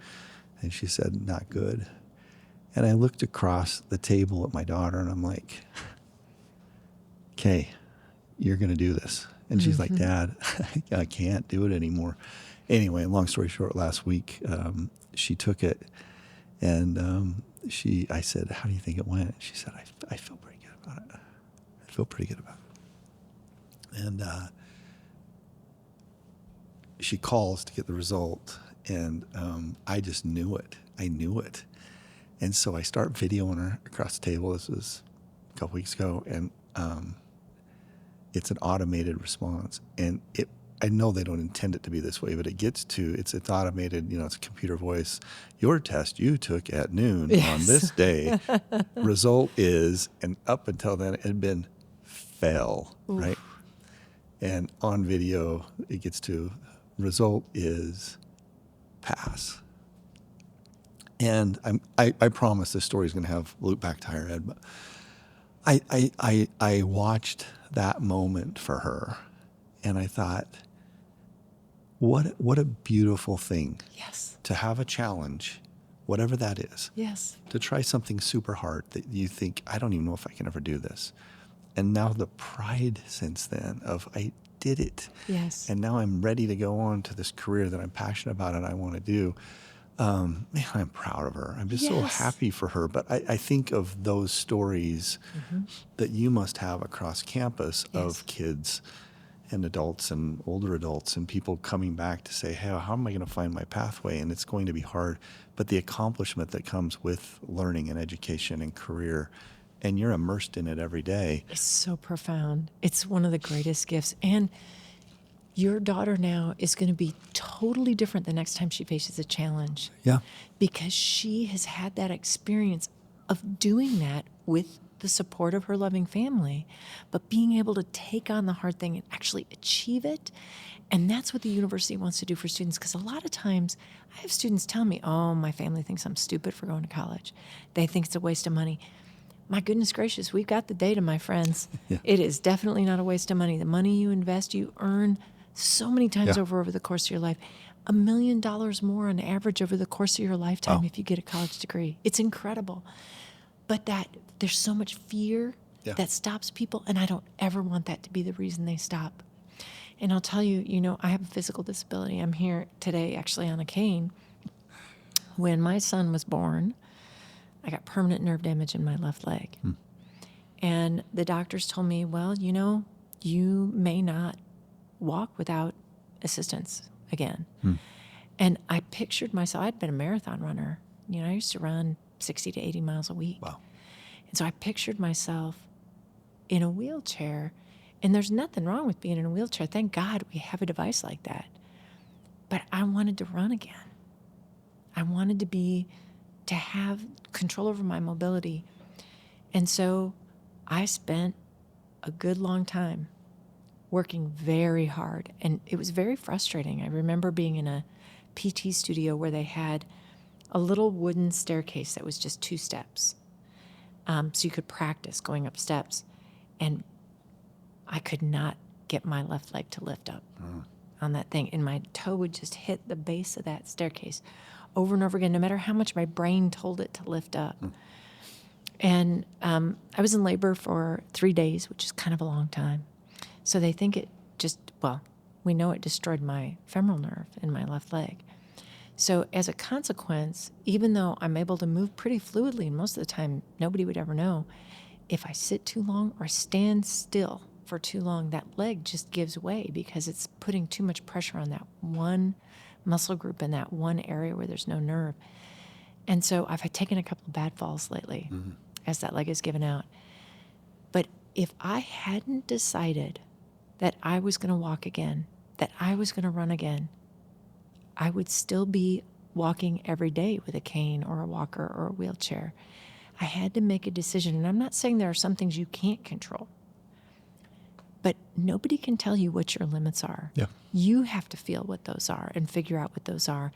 And she said, not good. And I looked across the table at my daughter, and I'm like, okay, you're going to do this. And she's like, Dad, I can't do it anymore. Anyway, long story short, last week, she took it, and I said, how do you think it went? She said, I feel pretty good about it. I feel pretty good about it. And she calls to get the result, and I just knew it. I knew it. And so I start videoing her across the table. This was a couple weeks ago, and it's an automated response. And I know they don't intend it to be this way, but it's automated, it's a computer voice. Your test you took at noon on this day, result is, and up until then it had been fail, right? And on video, it gets to result is pass. And I promise this story is going to have loop back to higher ed, but I watched that moment for her, and I thought, what a beautiful thing. Yes. To have a challenge, whatever that is. Yes. To try something super hard that you think, I don't even know if I can ever do this. And now the pride since then of I did it. Yes. And now I'm ready to go on to this career that I'm passionate about and I want to do. Man, I'm proud of her. I'm just so Yes. happy for her. But I think of those stories that you must have across campus Yes. of kids and adults and older adults and people coming back to say, hey, how am I going to find my pathway? And it's going to be hard. But the accomplishment that comes with learning and education and career, and you're immersed in it every day. It's so profound. It's one of the greatest gifts. And your daughter now is going to be totally different the next time she faces a challenge. Yeah. Because she has had that experience of doing that with the support of her loving family, but being able to take on the hard thing and actually achieve it. And that's what the university wants to do for students, because a lot of times I have students tell me, oh, my family thinks I'm stupid for going to college. They think it's a waste of money. My goodness gracious, we've got the data, my friends. Yeah. It is definitely not a waste of money. The money you invest, you earn so many times Yeah. over the course of your life. $1 million more on average over the course of your lifetime Wow. if you get a college degree. It's incredible. But there's so much fear Yeah. that stops people, and I don't ever want that to be the reason they stop. And I'll tell you, I have a physical disability. I'm here today actually on a cane. When my son was born, I got permanent nerve damage in my left leg. And the doctors told me, well, you may not walk without assistance again. And I pictured myself, I'd been a marathon runner. I used to run 60 to 80 miles a week. Wow. And so I pictured myself in a wheelchair, and there's nothing wrong with being in a wheelchair. Thank God we have a device like that. But I wanted to run again. I wanted to have control over my mobility. And so I spent a good long time working very hard, and it was very frustrating. I remember being in a PT studio where they had a little wooden staircase that was just 2 steps. So you could practice going up steps. And I could not get my left leg to lift up on that thing. And my toe would just hit the base of that staircase over and over again, no matter how much my brain told it to lift up. And I was in labor for 3 days, which is kind of a long time. So they think we know it destroyed my femoral nerve in my left leg. So as a consequence, even though I'm able to move pretty fluidly, and most of the time nobody would ever know, if I sit too long or stand still for too long, that leg just gives way because it's putting too much pressure on that one muscle group in that one area where there's no nerve. And so I've taken a couple of bad falls lately as that leg is given out. But if I hadn't decided that I was going to walk again, that I was going to run again, I would still be walking every day with a cane or a walker or a wheelchair. I had to make a decision. And I'm not saying there are some things you can't control, but nobody can tell you what your limits are. Yeah. You have to feel what those are and figure out what those are.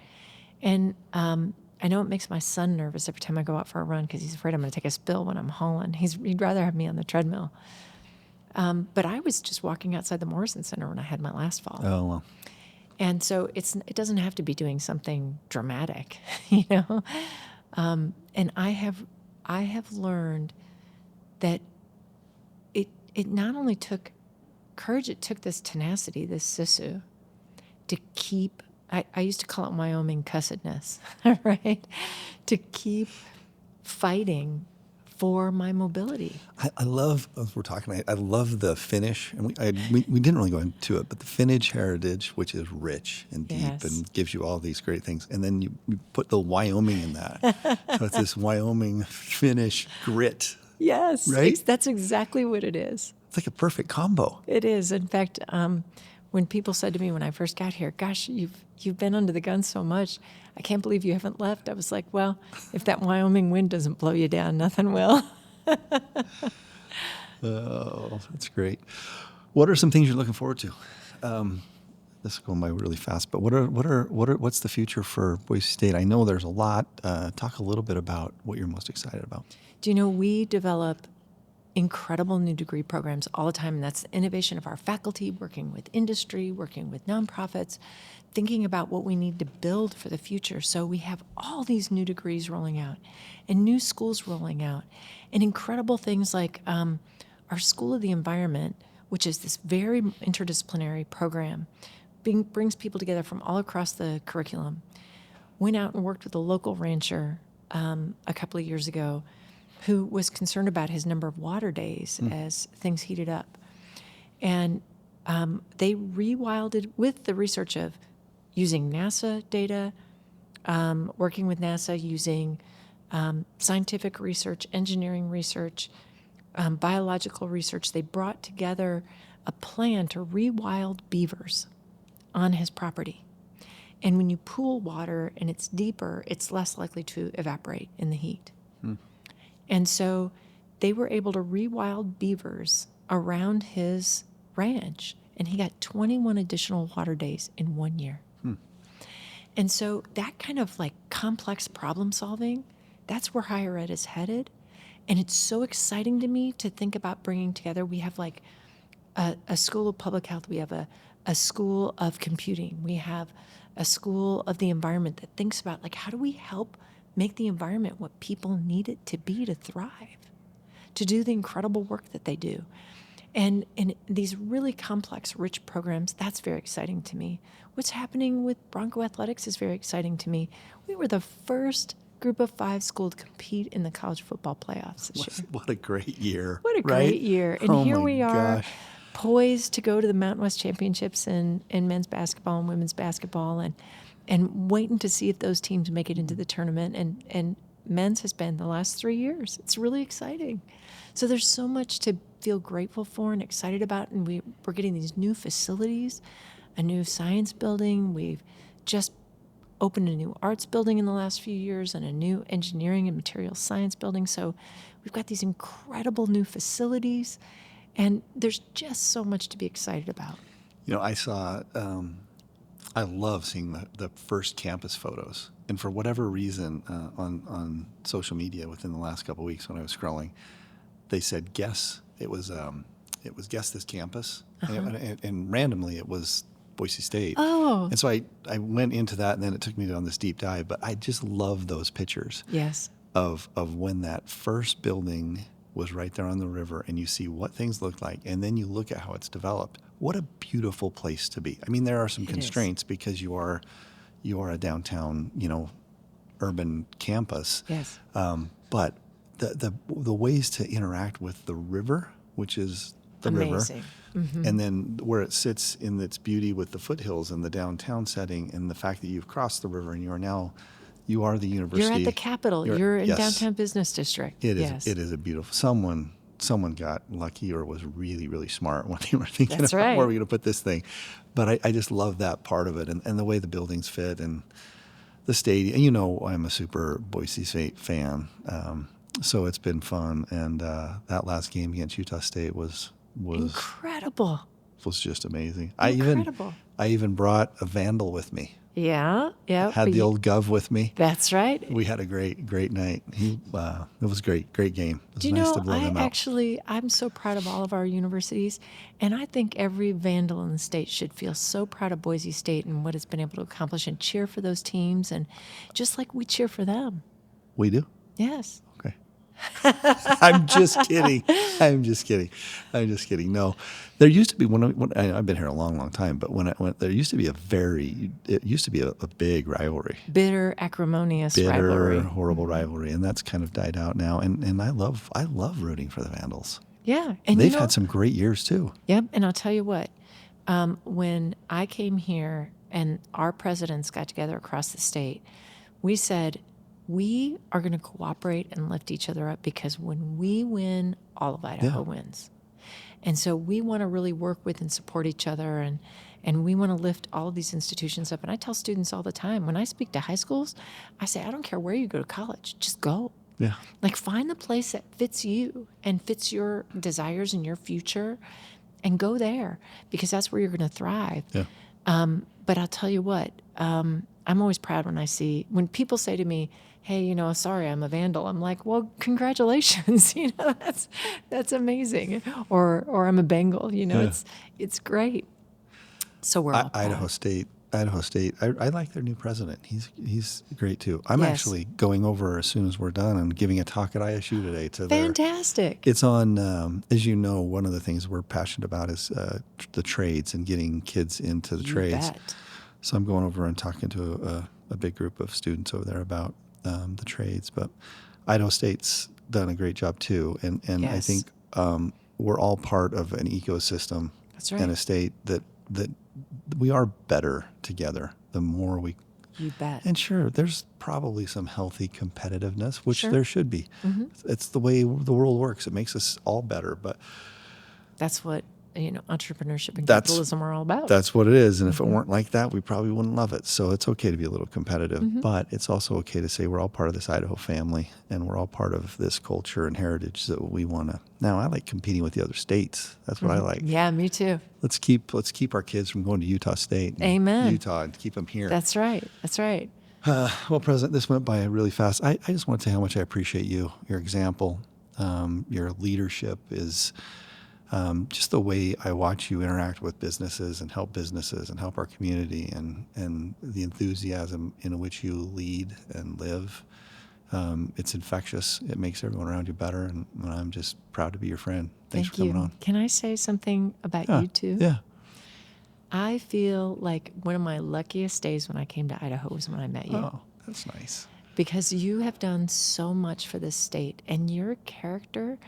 And I know it makes my son nervous every time I go out for a run because he's afraid I'm going to take a spill when I'm hauling. He'd rather have me on the treadmill. But I was just walking outside the Morrison Center when I had my last fall. Oh, well. And so it doesn't have to be doing something dramatic, And I have learned that it not only took courage, it took this tenacity, this sisu, to keep. I used to call it Wyoming cussedness, right? To keep fighting for my mobility. I love, as we're talking, I love the Finnish, and we didn't really go into it, but the Finnish heritage, which is rich and deep Yes. and gives you all these great things. And then you put the Wyoming in that. So it's this Wyoming Finnish grit. Yes, Right? That's exactly what it is. It's like a perfect combo. It is. In fact, when people said to me when I first got here, gosh, you've been under the gun so much, I can't believe you haven't left. I was like, well, if that Wyoming wind doesn't blow you down, nothing will. Oh, that's great. What are some things you're looking forward to? This is going by really fast, but what's the future for Boise State? I know there's a lot. Talk a little bit about what you're most excited about. Do you know we develop incredible new degree programs all the time, and that's the innovation of our faculty, working with industry, working with nonprofits, thinking about what we need to build for the future. So we have all these new degrees rolling out and new schools rolling out, and incredible things like our School of the Environment, which is this very interdisciplinary program, brings people together from all across the curriculum. Went out and worked with a local rancher a couple of years ago who was concerned about his number of water days as things heated up. And they rewilded with the research of using NASA data, working with NASA, using scientific research, engineering research, biological research. They brought together a plan to rewild beavers on his property. And when you pool water and it's deeper, it's less likely to evaporate in the heat. And so they were able to rewild beavers around his ranch, and he got 21 additional water days in 1 year. And so that kind of like complex problem solving, that's where higher ed is headed. And it's so exciting to me to think about bringing together. We have like a school of public health. We have a school of computing. We have a school of the environment that thinks about like, how do we help make the environment what people need it to be to thrive, to do the incredible work that they do. And these really complex, rich programs, that's very exciting to me. What's happening with Bronco Athletics is very exciting to me. We were the first group of 5 school to compete in the college football playoffs this year. What a great year. What a right? great year. And Oh here my we are, gosh. poised to go to the Mountain West Championships in men's basketball and women's basketball, and waiting to see if those teams make it into the tournament. And men's has been the last 3 years. It's really exciting. So there's so much to feel grateful for and excited about, and we're getting these new facilities, a new science building. We've just opened a new arts building in the last few years and a new engineering and materials science building. So we've got these incredible new facilities, and there's just so much to be excited about. You know, I saw, I love seeing the first campus photos. And for whatever reason, on social media within the last couple of weeks when I was scrolling, they said, guess guess this campus. And randomly it was Boise State. Oh. And so I went into that, and then it took me down this deep dive. But I just love those pictures Yes. of when that first building was right there on the river, and you see what things look like, and then you look at how it's developed. What a beautiful place to be. I mean, there are some It is. constraints because you are a downtown, urban campus. Yes. But the ways to interact with the river, which is the Amazing. river, and then where it sits in its beauty with the foothills and the downtown setting, and the fact that you've crossed the river and you are the university. You're at the Capitol. You're in yes. downtown business district. It is. Yes. It is a beautiful. Someone got lucky or was really, really smart when they were thinking That's about right. where are we going to put this thing. But I just love that part of it, and the way the buildings fit and the stadium. I'm a super Boise State fan, so it's been fun. And that last game against Utah State was Incredible. just amazing. Incredible. I even brought a Vandal with me. Yeah. Yeah. Had the old Gov with me. That's right. We had a great night. It was great game. It was Do you nice know, to blow them out. I'm so proud of all of our universities, and I think every Vandal in the state should feel so proud of Boise State and what it's been able to accomplish, and cheer for those teams, and just like we cheer for them. We do? Yes. Okay. I'm just kidding. No, there used to be I've been here a long time, but there used to be a big rivalry, Bitter, acrimonious rivalry. horrible rivalry, and that's kind of died out now. And I love rooting for the Vandals. Yeah. And They've had some great years too. Yep. And I'll tell you what, when I came here and our presidents got together across the state, we said, we are going to cooperate and lift each other up, because when we win, all of Idaho wins. And so we want to really work with and support each other, and we want to lift all of these institutions up. And I tell students all the time, when I speak to high schools, I say, I don't care where you go to college, just go. Yeah. Like, find the place that fits you and fits your desires and your future, and go there, because that's where you're going to thrive. Yeah. But I'll tell you what, I'm always proud when people say to me, hey, sorry, I'm a Vandal. I'm like, well, congratulations. That's amazing. Or I'm a Bengal. It's great. So we're all proud. Idaho State. I like their new president. He's great too. I'm Yes. actually going over as soon as we're done and giving a talk at ISU today to Fantastic. It's on, as you know, one of the things we're passionate about is the trades and getting kids into the trades. Bet. So I'm going over and talking to a big group of students over there about the trades. But Idaho State's done a great job too, and I Yes. think we're all part of an ecosystem. That's right. And a state that we are better together the more we. You bet. And sure, there's probably some healthy competitiveness, which Sure. there should be. Mm-hmm. It's the way the world works. It makes us all better. But That's what entrepreneurship and That's- capitalism are all about. That's what it is. And if it weren't like that, we probably wouldn't love it. So it's okay to be a little competitive, but it's also okay to say we're all part of this Idaho family and we're all part of this culture and heritage that we want to. Now, I like competing with the other states. That's what I like. Yeah, me too. Let's keep our kids from going to Utah State and Amen. Utah and keep them here. That's right. That's right. Well, President, this went by really fast. I just want to say how much I appreciate you, your example, your leadership is just the way I watch you interact with businesses and help our community and the enthusiasm in which you lead and live. It's infectious. It makes everyone around you better. And I'm just proud to be your friend. Thanks Thank for coming you. on. Can I say something about you too? Yeah. I feel like one of my luckiest days when I came to Idaho was when I met you. Oh, that's nice. Because you have done so much for this state, and your character,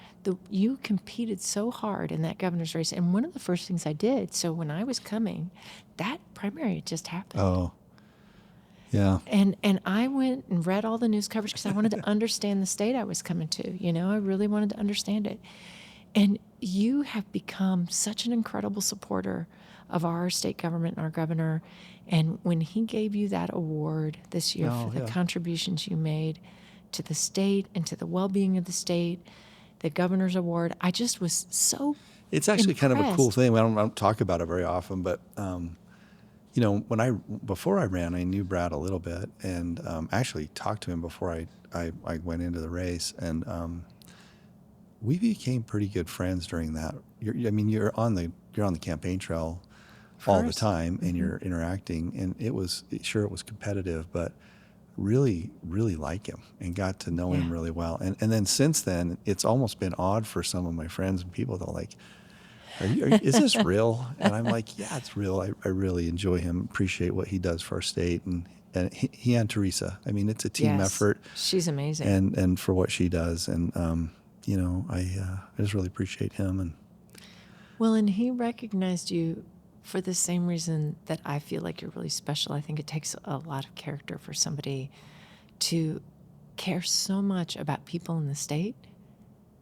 you competed so hard in that governor's race. And one of the first things I did, so when I was coming, that primary had just happened. Oh, yeah. And I went and read all the news coverage because I wanted to understand the state I was coming to. I really wanted to understand it. And you have become such an incredible supporter of our state government and our governor. And when he gave you that award this year for the contributions you made to the state and to the well-being of the state, the governor's award, I just was so It's actually kind of a cool impressed. thing. I don't talk about it very often, but before I ran, I knew Brad a little bit, and actually talked to him before I went into the race, and we became pretty good friends during that. You're on the campaign trail all the course. time, and you're interacting, and it was competitive, but really, really like him and got to know him really well. And then since then, it's almost been odd for some of my friends and people. They're like, is this real? And I'm like, yeah, it's real. I really enjoy him, appreciate what he does for our state. And he and Teresa, it's a team effort. She's amazing. And for what she does. And, I just really appreciate him. And he recognized you for the same reason that I feel like you're really special. I think it takes a lot of character for somebody to care so much about people in the state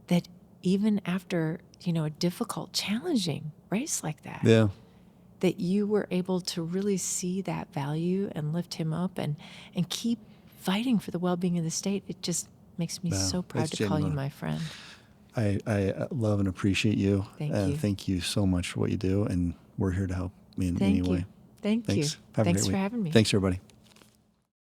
that even after, a difficult, challenging race like that, that you were able to really see that value and lift him up and keep fighting for the well-being of the state. It just makes me so proud that's to call you genuine. my friend. I love and appreciate you. Thank and you. Thank you so much for what you do. And we're here to help in any Thank you. way. Thank Thanks. you. Have a Thanks great for week. having me. Thanks, everybody.